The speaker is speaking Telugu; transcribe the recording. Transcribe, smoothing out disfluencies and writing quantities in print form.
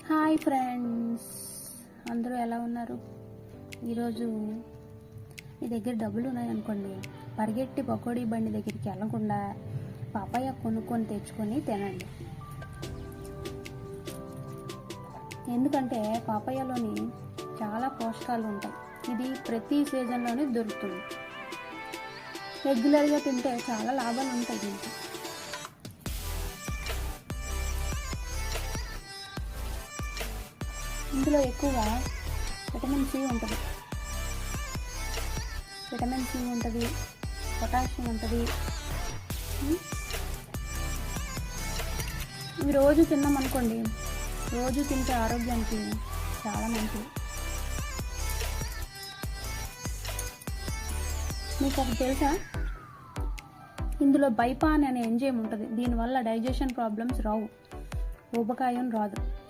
హాయ్ ఫ్రెండ్స్, అందరూ ఎలా ఉన్నారు? ఈరోజు మీ దగ్గర డబ్బులు ఉన్నాయనుకోండి, పరిగెట్టి పకోడీ బండి దగ్గరికి వెళ్ళకుండా పాపాయ కొనుక్కొని తెచ్చుకొని తినండి. ఎందుకంటే పాపాయలోని చాలా పోషకాలు ఉంటాయి. ఇది ప్రతి సీజన్లోనే దొరుకుతుంది. రెగ్యులర్గా తింటే చాలా లాభాలు ఉంటాయి దీనికి. ఇందులో ఎక్కువగా విటమిన్ సి ఉంటుంది, పొటాషియం ఉంటుంది. ఇవి రోజు తిన్నామనుకోండి, రోజు తింటే ఆరోగ్యానికి చాలా మంచిది. మీకు ఒకటి తెలుసా, ఇందులో బైపాన్ అనే ఎంజైమ్ ఉంటుంది. దీనివల్ల డైజెషన్ ప్రాబ్లమ్స్ రావు, ఊబకాయం రాదు.